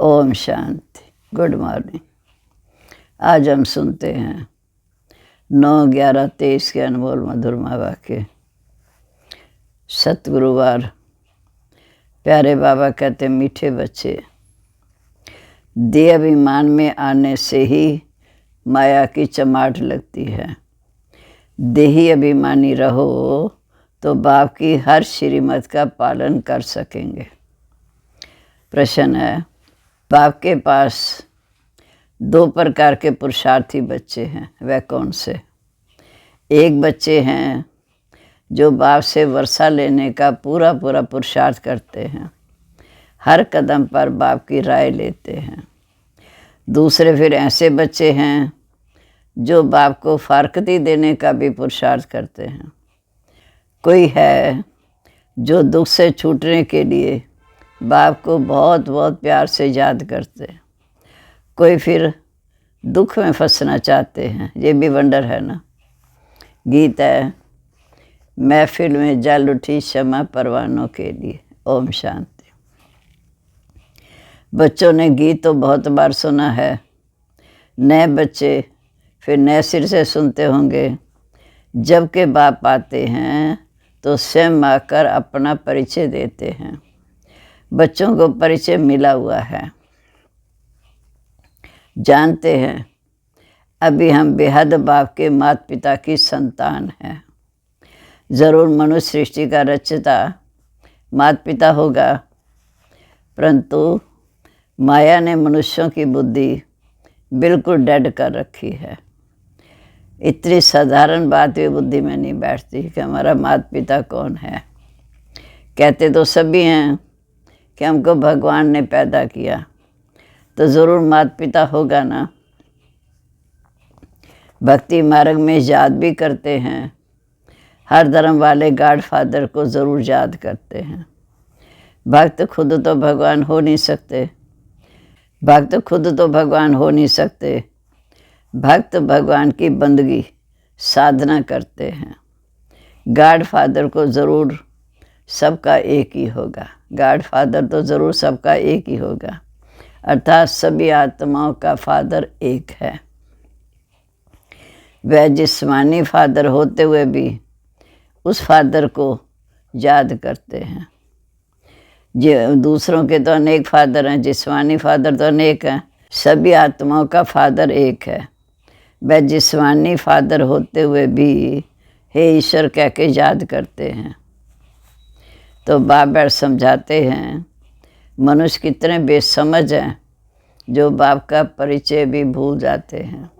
Om Shanti. Good morning. आज हम सुनते हैं 9/11/23 के अनमोल मधुरमा वाक्य। सतगुरुवार। प्यारे बाबा कहते, मीठे बच्चे, देह अभिमान में आने से ही माया की चमाट लगती है। देही अभिमानी रहो तो बाप की हर श्रीमत का पालन कर सकेंगे। प्रश्न है, बाप के पास 2 प्रकार के पुरुषार्थी बच्चे हैं, वह कौन से? एक बच्चे हैं जो बाप से वर्षा लेने का पूरा पुरुषार्थ करते हैं, हर कदम पर बाप की राय लेते हैं। दूसरे फिर ऐसे बच्चे हैं जो बाप को फारकती देने का भी पुरुषार्थ करते हैं। कोई है जो दुख से छूटने के लिए बाप को बहुत प्यार से याद करते हैं। कोई फिर दुख में फंसना चाहते हैं। ये भी वंडर है ना। गीत है, महफिल में जल उठी क्षमा परवानों के लिए। ओम शांति। बच्चों ने गीत तो बहुत बार सुना है। नए बच्चे फिर नए सिर से सुनते होंगे। जब के बाप आते हैं तो स्वयं आकर अपना परिचय देते हैं। बच्चों को परिचय मिला हुआ है। जानते हैं अभी हम बेहद बाप के माता पिता की संतान हैं। ज़रूर मनुष्य सृष्टि का रचयिता माता पिता होगा, परंतु माया ने मनुष्यों की बुद्धि बिल्कुल डेड कर रखी है। इतनी साधारण बात भी बुद्धि में नहीं बैठती कि हमारा माता पिता कौन है। कहते तो सभी हैं कि हमको भगवान ने पैदा किया, तो ज़रूर माता पिता होगा ना। भक्ति मार्ग में याद भी करते हैं। हर धर्म वाले गॉड फादर को ज़रूर याद करते हैं। भक्त खुद तो भगवान हो नहीं सकते। भक्त भगवान की बंदगी साधना करते हैं। गॉड फादर को ज़रूर सबका एक ही होगा। गॉड फादर तो ज़रूर सबका एक ही होगा, अर्थात सभी आत्माओं का फादर एक है। वह जिस्मानी फादर होते हुए भी उस फादर को याद करते हैं। जो दूसरों के तो अनेक फादर हैं, जिस्मानी फादर तो अनेक हैं। सभी आत्माओं का फादर एक है। वह जिस्मानी फादर होते हुए भी हे ईश्वर कह के याद करते हैं। तो बाप समझाते हैं, मनुष्य कितने बेसमझ हैं जो बाप का परिचय भी भूल जाते हैं।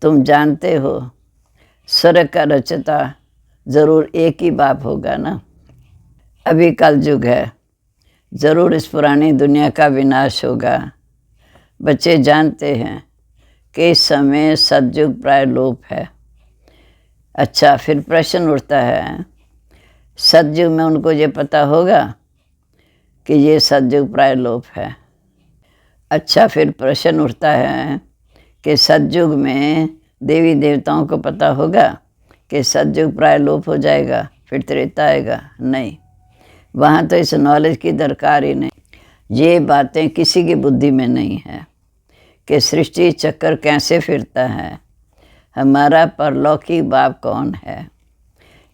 तुम जानते हो स्वर्ग का रचयिता ज़रूर एक ही बाप होगा ना। अभी कलयुग है, ज़रूर इस पुरानी दुनिया का विनाश होगा। बच्चे जानते हैं कि इस समय सतयुग प्राय लोप है। अच्छा, फिर प्रश्न उठता है, सतयुग में उनको ये पता होगा कि ये सतयुग प्राय लोप है। अच्छा, फिर प्रश्न उठता है कि सतयुग में देवी देवताओं को पता होगा कि सतयुग प्राय लोप हो जाएगा, फिर त्रेता आएगा? नहीं, वहाँ तो इस नॉलेज की दरकार ही नहीं। ये बातें किसी की बुद्धि में नहीं है कि सृष्टि चक्कर कैसे फिरता है, हमारा परलौकिक बाप कौन है।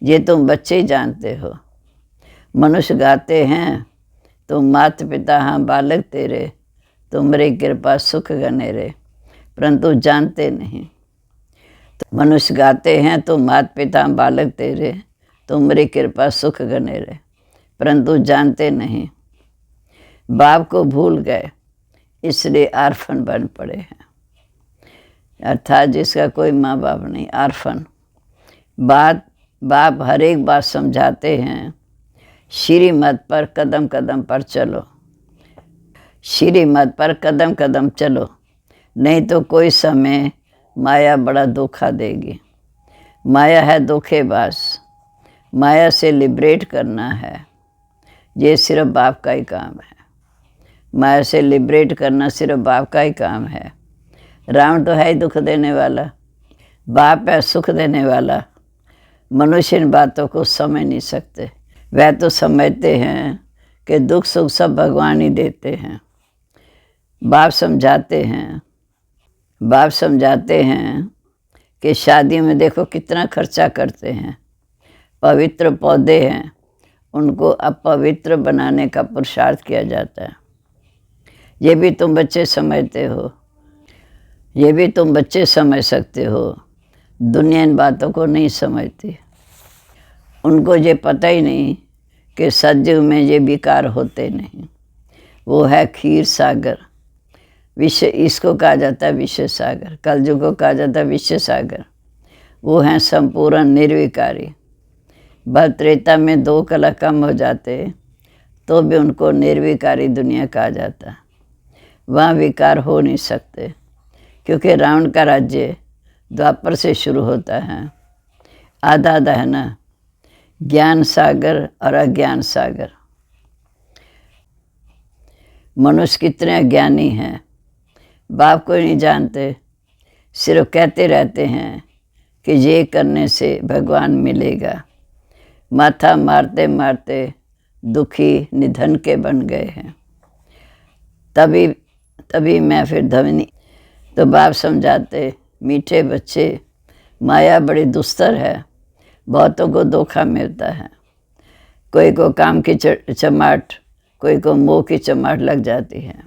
ये तुम बच्चे ही जानते हो। मनुष्य गाते हैं, तुम माता पिता हाँ बालक तेरे, तुमरी कृपा सुख गनेरे, परंतु जानते नहीं। तो मनुष्य गाते हैं, तुम माता पिता बालक तेरे, तुमरी कृपा सुख गनेरे, परंतु जानते नहीं। बाप को भूल गए, इसलिए आर्फन बन पड़े हैं। अर्थात जिसका कोई माँ बाप नहीं, आर्फन। बाप हर एक बात समझाते हैं। श्रीमत पर कदम कदम पर चलो, श्रीमत पर कदम कदम चलो, नहीं तो कोई समय माया बड़ा धोखा देगी। माया है धोखेबाज। माया से लिबरेट करना है, ये सिर्फ बाप का ही काम है। माया से लिबरेट करना सिर्फ बाप का ही काम है। राम तो है ही दुख देने वाला, बाप है सुख देने वाला। मनुष्य इन बातों को समझ नहीं सकते। वह तो समझते हैं कि दुख सुख सब भगवान ही देते हैं। बाप समझाते हैं कि शादी में देखो कितना खर्चा करते हैं। पवित्र पौधे हैं, उनको अपवित्र बनाने का पुरुषार्थ किया जाता है। ये भी तुम बच्चे समझते हो, ये भी तुम बच्चे समझ सकते हो। दुनिया इन बातों को नहीं समझती। उनको ये पता ही नहीं कि सतयुग में ये विकार होते नहीं। वो है क्षीर सागर, विश्व, इसको कहा जाता है विश्व सागर। कलयुग को कहा जाता है विश्व सागर। वो हैं संपूर्ण निर्विकारी। त्रेता में 2 कला कम हो जाते तो भी उनको निर्विकारी दुनिया कहा जाता। वहाँ विकार हो नहीं सकते, क्योंकि रावण का राज्य द्वापर से शुरू होता है। आधा आधा है ना, ज्ञान सागर और अज्ञान सागर। मनुष्य कितने अज्ञानी हैं, बाप को नहीं जानते, सिर्फ कहते रहते हैं कि ये करने से भगवान मिलेगा। माथा मारते मारते दुखी निधन के बन गए हैं। तभी मैं फिर धवनी। तो बाप समझाते, मीठे बच्चे, माया बड़ी दुस्तर है, बहुतों को धोखा मिलता है। कोई को काम की चमाट, कोई को मोह की चमाट लग जाती है।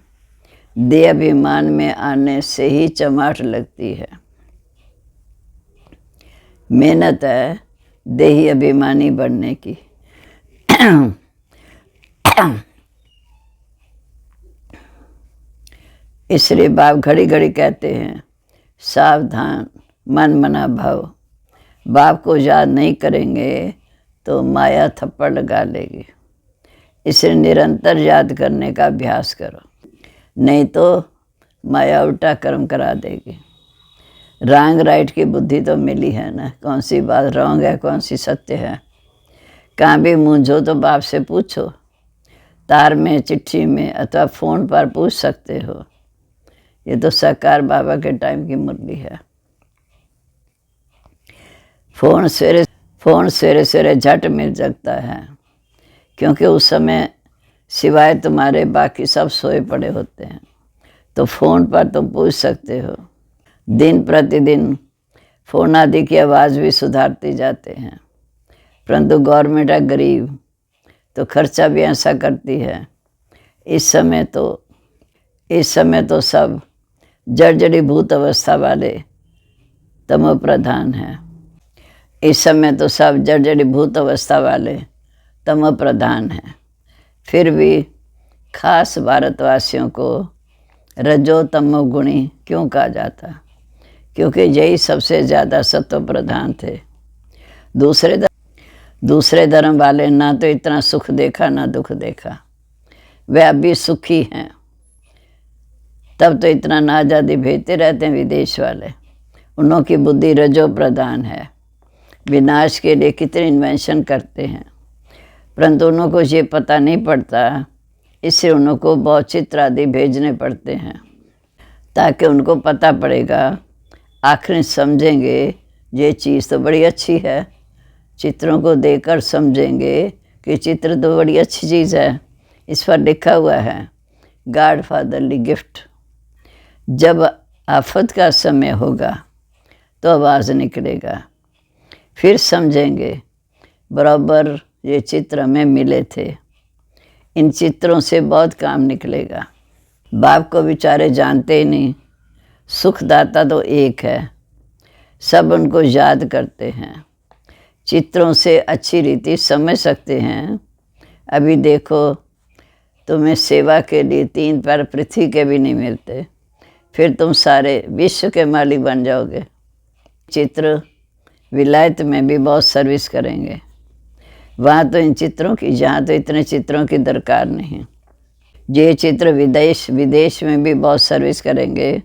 देह अभिमान में आने से ही चमाट लगती है। मेहनत है देही अभिमानी बनने की। इसलिए बाप घड़ी घड़ी कहते हैं, सावधान, मन मना भव। बाप को याद नहीं करेंगे तो माया थप्पड़ लगा लेगी। इसे निरंतर याद करने का अभ्यास करो, नहीं तो माया उल्टा कर्म करा देगी। रॉन्ग राइट की बुद्धि तो मिली है ना, कौन सी बात रॉन्ग है, कौन सी सत्य है। कहाँ भी मूंझो तो बाप से पूछो। तार में, चिट्ठी में अथवा फ़ोन पर पूछ सकते हो। ये तो साकार बाबा के टाइम की मुरली है। फ़ोन सवेरे सवेरे झट मिल सकता है, क्योंकि उस समय सिवाय तुम्हारे बाकी सब सोए पड़े होते हैं। तो फ़ोन पर तुम पूछ सकते हो। दिन प्रतिदिन फ़ोन आदि की आवाज़ भी सुधारती जाते हैं, परंतु गवर्नमेंट है गरीब, तो खर्चा भी ऐसा करती है। इस समय तो सब जर्जरीभूत अवस्था वाले तमो प्रधान हैं। इस समय तो सब जर्जरीभूत अवस्था वाले तमो प्रधान हैं। फिर भी खास भारतवासियों को रजो तमो गुणी क्यों कहा जाता? क्योंकि यही सबसे ज़्यादा सत्व प्रधान थे। दूसरे धर्म वाले ना तो इतना सुख देखा ना दुख देखा। वे अभी सुखी हैं, तब तो इतना ना आज़ादी भेजते रहते हैं विदेश वाले। उन्हों की बुद्धि रजो प्रधान है, विनाश के लिए कितने इन्वेंशन करते हैं, परंतु उन्हों को ये पता नहीं पड़ता। इससे उन्हों को बहुत चित्र आदि भेजने पड़ते हैं, ताकि उनको पता पड़ेगा। आखिर समझेंगे ये चीज़ तो बड़ी अच्छी है। चित्रों को देखकर समझेंगे कि चित्र तो बड़ी अच्छी चीज़ है। इस पर लिखा हुआ है गॉड फादरली गिफ्ट। जब आफत का समय होगा तो आवाज़ निकलेगा, फिर समझेंगे बराबर ये चित्र हमें मिले थे। इन चित्रों से बहुत काम निकलेगा। बाप को बेचारे जानते ही नहीं। सुखदाता तो एक है, सब उनको याद करते हैं। चित्रों से अच्छी रीति समझ सकते हैं। अभी देखो, तुम्हें सेवा के लिए 3 पैर पृथ्वी के भी नहीं मिलते, फिर तुम सारे विश्व के मालिक बन जाओगे। चित्र विलायत में भी बहुत सर्विस करेंगे। वहाँ तो इन चित्रों की, जहाँ तो इतने चित्रों की दरकार नहीं। ये चित्र विदेश में भी बहुत सर्विस करेंगे।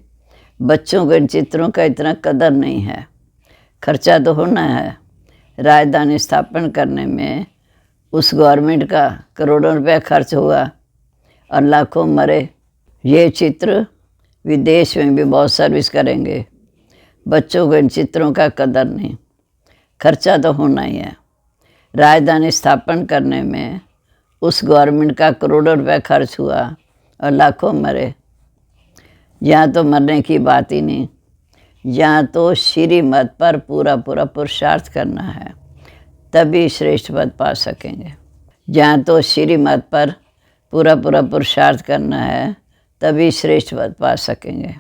बच्चों को इन चित्रों का इतना कदर नहीं है। खर्चा तो होना है। राजधानी स्थापन करने में उस गवर्नमेंट का करोड़ों रुपया खर्च हुआ और लाखों मरे। ये चित्र विदेश में भी बहुत सर्विस करेंगे। बच्चों को इन चित्रों का कदर नहीं। खर्चा तो होना ही है। राजधानी स्थापन करने में उस गवर्नमेंट का करोड़ों रुपया खर्च हुआ और लाखों मरे। यहाँ तो मरने की बात ही नहीं, यहाँ तो श्रीमत पर पूरा पूरा पुरुषार्थ करना है, तभी श्रेष्ठ पद पा सकेंगे। जहाँ तो श्रीमत पर पूरा पूरा पुरुषार्थ करना है, तभी श्रेष्ठ पद पा सकेंगे।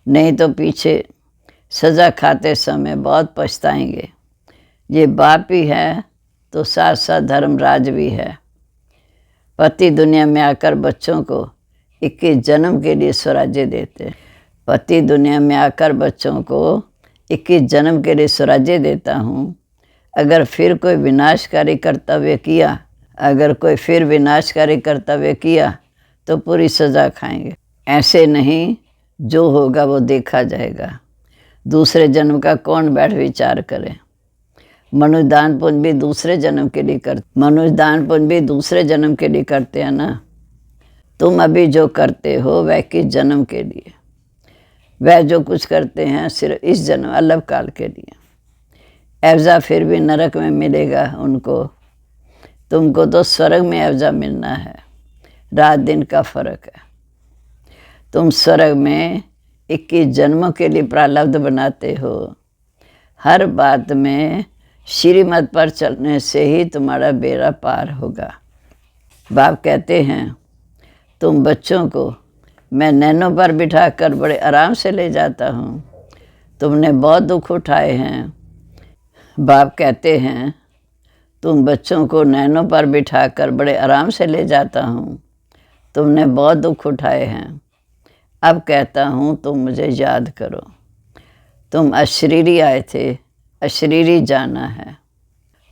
नहीं तो पीछे सज़ा खाते समय बहुत पछताएंगे। ये बाप ही है तो साथ साथ धर्मराज भी है। पति दुनिया में आकर बच्चों को 21 जन्म के लिए स्वराज्य देते। पति दुनिया में आकर बच्चों को 21 जन्म के लिए स्वराज्य देता हूँ। अगर फिर कोई विनाशकारी कर्तव्य किया, अगर कोई फिर विनाशकारी कर्तव्य किया तो पूरी सज़ा खाएंगे। ऐसे नहीं, जो होगा वो देखा जाएगा। दूसरे जन्म का कौन बैठ विचार करे। मनुष्य दान पुण्य भी दूसरे जन्म के लिए करते हैं ना। तुम अभी जो करते हो वह किस जन्म के लिए, वह जो कुछ करते हैं सिर्फ इस जन्म अलग काल के लिए। एवजा फिर भी नरक में मिलेगा उनको, तुमको तो स्वर्ग में एवजा मिलना है। रात दिन का फर्क है। तुम स्वर्ग में 21 जन्मों के लिए प्रारब्ध बनाते हो। हर बात में श्रीमत पर चलने से ही तुम्हारा बेड़ा पार होगा। बाप कहते हैं, तुम बच्चों को मैं नैनों पर बिठाकर बड़े आराम से ले जाता हूँ। तुमने बहुत दुख उठाए हैं। बाप कहते हैं, तुम बच्चों को नैनों पर बिठाकर बड़े आराम से ले जाता हूँ। तुमने बहुत दुख उठाए हैं। अब कहता हूँ तुम मुझे याद करो। तुम अशरीरी आए थे, अशरीरी जाना है।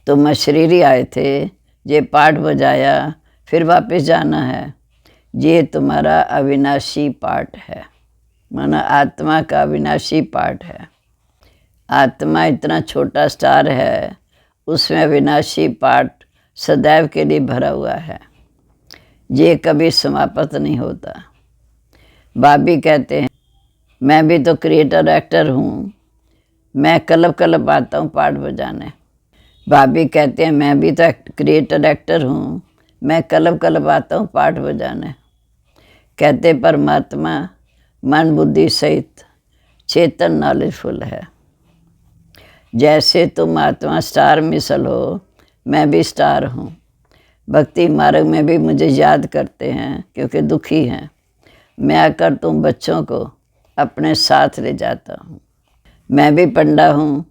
तुम अशरीरी आए थे, ये पाठ बजाया, फिर वापस जाना है। ये तुम्हारा अविनाशी पाठ है, माना आत्मा का अविनाशी पाठ है। आत्मा इतना छोटा स्टार है, उसमें अविनाशी पाठ सदैव के लिए भरा हुआ है। ये कभी समाप्त नहीं होता। बाप भी कहते हैं, मैं भी तो क्रिएटर एक्टर हूँ। मैं कलब कलब आता हूँ पाठ बजाने। बाप भी कहते हैं, मैं भी तो क्रिएटर एक्टर हूँ। मैं कलब कलब आता हूँ पाठ बजाने। कहते परमात्मा मन बुद्धि सहित चेतन नॉलेजफुल है। जैसे तुम आत्मा स्टार मिसल हो, मैं भी स्टार हूँ। भक्ति मार्ग में भी मुझे याद करते हैं क्योंकि दुखी हैं। मैं आकर तुम बच्चों को अपने साथ ले जाता हूँ। मैं भी पंडा हूँ।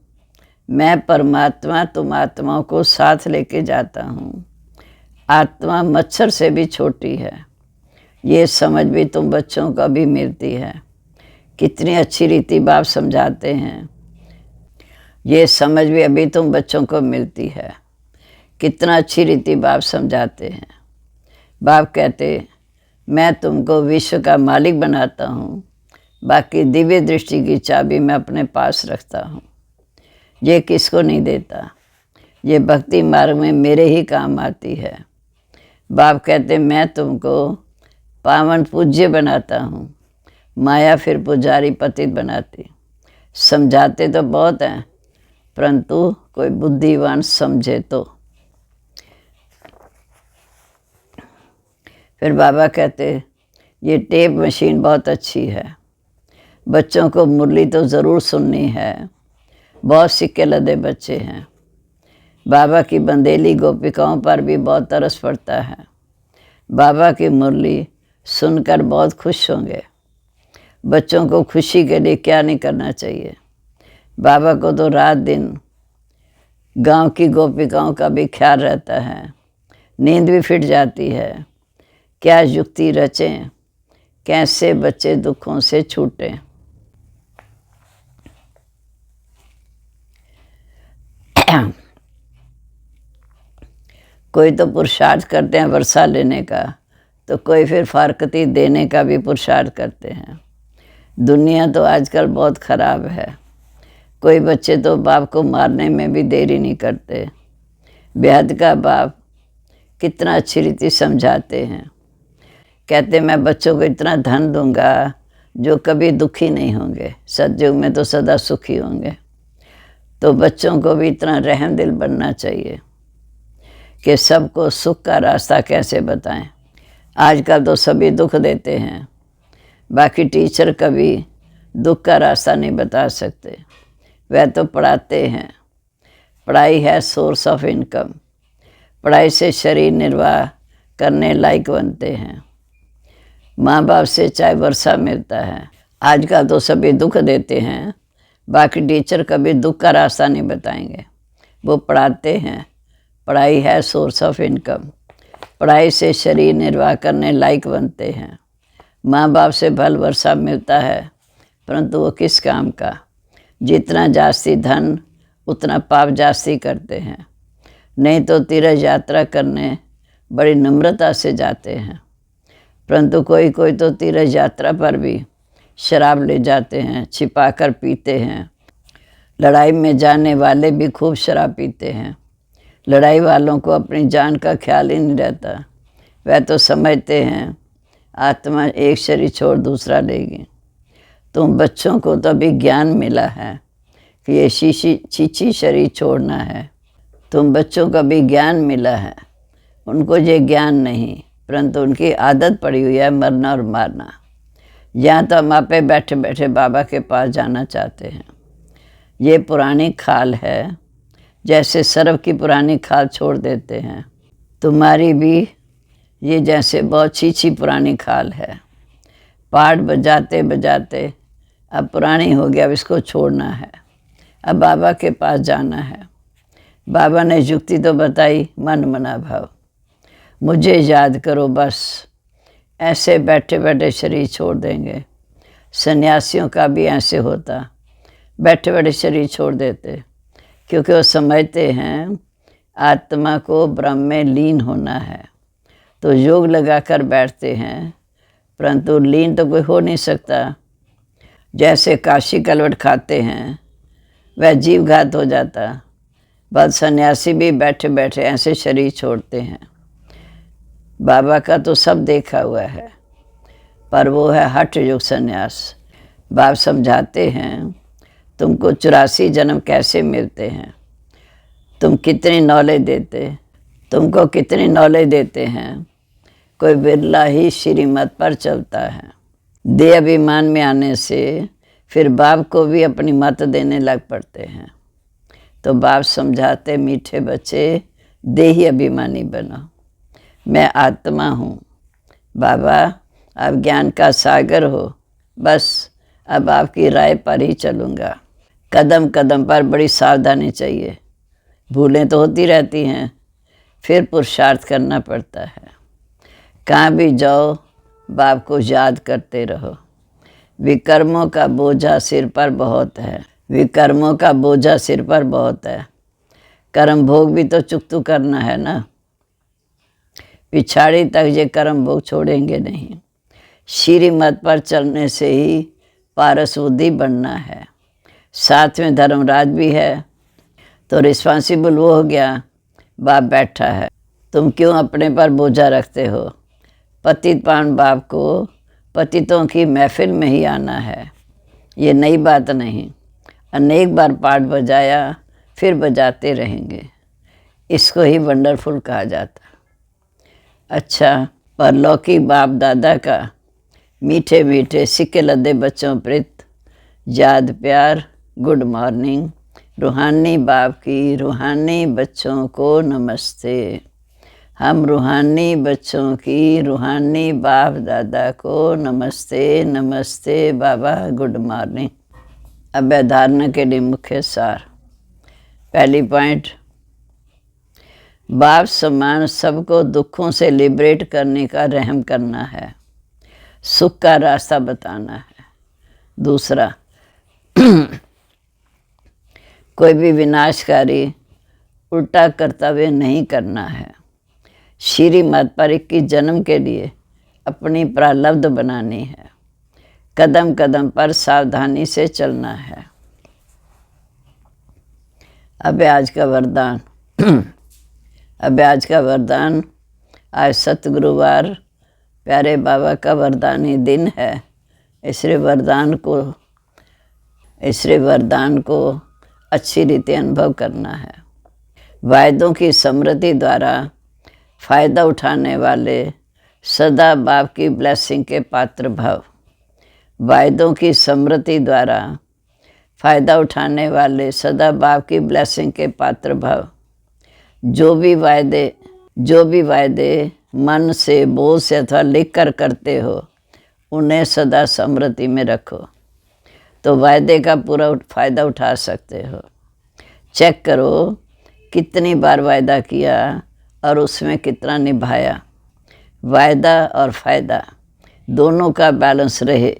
मैं परमात्मा तुम आत्माओं को साथ लेके जाता हूँ। आत्मा मच्छर से भी छोटी है, ये समझ भी तुम बच्चों को भी मिलती है। कितनी अच्छी रीति बाप समझाते हैं, ये समझ भी अभी तुम बच्चों को मिलती है। कितना अच्छी रीति बाप समझाते हैं। बाप कहते, मैं तुमको विश्व का मालिक बनाता हूँ, बाकी दिव्य दृष्टि की चाबी मैं अपने पास रखता हूँ। ये किसको नहीं देता, ये भक्ति मार्ग में मेरे ही काम आती है। बाप कहते, मैं तुमको पावन पूज्य बनाता हूँ, माया फिर पुजारी पतित बनाती। समझाते तो बहुत हैं, परंतु कोई बुद्धिवान समझे तो। फिर बाबा कहते, ये टेप मशीन बहुत अच्छी है। बच्चों को मुरली तो ज़रूर सुननी है। बहुत सिक्के लदे बच्चे हैं। बाबा की बंदेली गोपिकाओं पर भी बहुत तरस पड़ता है। बाबा की मुरली सुनकर बहुत खुश होंगे। बच्चों को खुशी के लिए क्या नहीं करना चाहिए। बाबा को तो रात दिन गांव की गोपिकाओं का भी ख्याल रहता है। नींद भी फिट जाती है। क्या युक्ति रचें, कैसे बच्चे दुखों से छूटें। कोई तो पुरुषार्थ करते हैं वर्षा लेने का, तो कोई फिर फारकती देने का भी पुरुषार्थ करते हैं। दुनिया तो आजकल बहुत ख़राब है। कोई बच्चे तो बाप को मारने में भी देरी नहीं करते। बेहद का बाप कितना अच्छी रीति समझाते हैं। कहते, मैं बच्चों को इतना धन दूंगा जो कभी दुखी नहीं होंगे, सतयुग में तो सदा सुखी होंगे। तो बच्चों को भी इतना रहम दिल बनना चाहिए कि सबको सुख का रास्ता कैसे बताएं। आजकल तो सभी दुख देते हैं। बाकी टीचर कभी दुख का रास्ता नहीं बता सकते, वह तो पढ़ाते हैं। पढ़ाई है सोर्स ऑफ इनकम। पढ़ाई से शरीर निर्वाह करने लायक बनते हैं। माँ बाप से चाहे वर्षा मिलता है। आजकल तो सभी दुख देते हैं, बाकी टीचर कभी दुख का रास्ता नहीं बताएंगे, वो पढ़ाते हैं। पढ़ाई है सोर्स ऑफ इनकम। पढ़ाई से शरीर निर्वाह करने लायक बनते हैं। माँ बाप से भल वर्षा मिलता है, परंतु वो किस काम का। जितना जास्ती धन उतना पाप जास्ती करते हैं। नहीं तो तीर्थ यात्रा करने बड़ी नम्रता से जाते हैं, परंतु कोई कोई तो तीर्थ यात्रा पर भी शराब ले जाते हैं, छिपा कर पीते हैं। लड़ाई में जाने वाले भी खूब शराब पीते हैं। लड़ाई वालों को अपनी जान का ख्याल ही नहीं रहता। वह तो समझते हैं आत्मा एक शरीर छोड़ दूसरा लेगी। तुम बच्चों को तो अभी ज्ञान मिला है कि ये चीची शरीर छोड़ना है। तुम बच्चों का भी ज्ञान मिला है, उनको ये ज्ञान नहीं, परंतु उनकी आदत पड़ी हुई है मरना और मारना। यहाँ तो हम आपे बैठे बैठे बाबा के पास जाना चाहते हैं। ये पुरानी खाल है, जैसे सरफ की पुरानी खाल छोड़ देते हैं। तुम्हारी भी ये जैसे बहुत चीची पुरानी खाल है। पाठ बजाते बजाते अब पुरानी हो गया, अब इसको छोड़ना है। अब बाबा के पास जाना है। बाबा ने युक्ति तो बताई, मन मना भाव, मुझे याद करो बस। ऐसे बैठे बैठे शरीर छोड़ देंगे। सन्यासियों का भी ऐसे होता, बैठे बैठे शरीर छोड़ देते, क्योंकि वो समझते हैं आत्मा को ब्रह्म में लीन होना है। तो योग लगा कर बैठते हैं, परंतु लीन तो कोई हो नहीं सकता। जैसे काशी कलवट खाते हैं वह जीव घात हो जाता। बस सन्यासी भी बैठे बैठे ऐसे शरीर छोड़ते हैं। बाबा का तो सब देखा हुआ है, पर वो है हठ योग संन्यास। बाप समझाते हैं तुमको 84 जन्म कैसे मिलते हैं, तुम कितनी नॉलेज देते, तुमको कितनी नॉलेज देते हैं। कोई बिरला ही श्रीमत पर चलता है। देह अभिमान में आने से फिर बाप को भी अपनी मत देने लग पड़ते हैं। तो बाप समझाते, मीठे बच्चे देही अभिमानी बनो, मैं आत्मा हूँ। बाबा आप ज्ञान का सागर हो, बस अब आपकी राय पर ही चलूँगा। कदम कदम पर बड़ी सावधानी चाहिए। भूलें तो होती रहती हैं, फिर पुरुषार्थ करना पड़ता है। कहाँ भी जाओ बाप को याद करते रहो। विकर्मों का बोझा सिर पर बहुत है। विकर्मों का बोझा सिर पर बहुत है। कर्म भोग भी तो चुकतू करना है ना। पिछाड़ी तक ये कर्म भोग छोड़ेंगे नहीं। श्रीमत पर चलने से ही पारस बुद्धि बनना है। साथ में धर्मराज भी है, तो रिस्पॉन्सिबल वो हो गया। बाप बैठा है, तुम क्यों अपने पर बोझा रखते हो। पतित पावन बाप को पतितों की महफिल में ही आना है, ये नई बात नहीं। अनेक बार पाठ बजाया, फिर बजाते रहेंगे। इसको ही वंडरफुल कहा जाता। अच्छा, परलौकी बाप दादा का मीठे मीठे सिक्के लदे बच्चों प्रति याद प्यार, गुड मॉर्निंग। रूहानी बाप की रूहानी बच्चों को नमस्ते। हम रूहानी बच्चों की रूहानी बाप दादा को नमस्ते। नमस्ते बाबा, गुड मॉर्निंग। अब धारणा के लिए मुख्य सार। पहली पॉइंट, बाप समान सबको दुखों से लिबरेट करने का रहम करना है, सुख का रास्ता बताना है। दूसरा, कोई भी विनाशकारी उल्टा कर्तव्य नहीं करना है। श्रीमत पर 21 जन्म के लिए अपनी प्रारब्ध बनानी है। कदम कदम पर सावधानी से चलना है। अब आज का वरदान। अब आज का वरदान, आज सतगुरुवार प्यारे बाबा का वरदानी दिन है। इसलिए वरदान को अच्छी रीति अनुभव करना है। वायदों की समृद्धि द्वारा फ़ायदा उठाने वाले सदा बाप की ब्लेसिंग के पात्र भव। वायदों की समृद्धि द्वारा फायदा उठाने वाले सदा बाप की ब्लेसिंग के पात्र भव। जो भी वायदे मन से, बोल से अथवा लिख कर करते हो, उन्हें सदा समृद्धि में रखो, तो वायदे का पूरा फायदा उठा सकते हो। चेक करो कितनी बार वायदा किया और उसमें कितना निभाया। वायदा और फायदा दोनों का बैलेंस रहे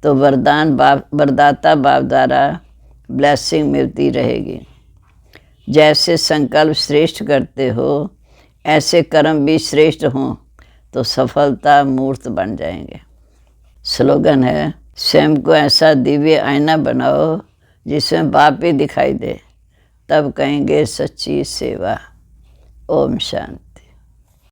तो वरदाता बाप द्वारा ब्लेसिंग मिलती रहेगी। जैसे संकल्प श्रेष्ठ करते हो, ऐसे कर्म भी श्रेष्ठ हों तो सफलता मूर्त बन जाएंगे। स्लोगन है, स्वयं को ऐसा दिव्य आईना बनाओ जिसमें बाप ही दिखाई दे, तब कहेंगे सच्ची सेवा। ओम शांति।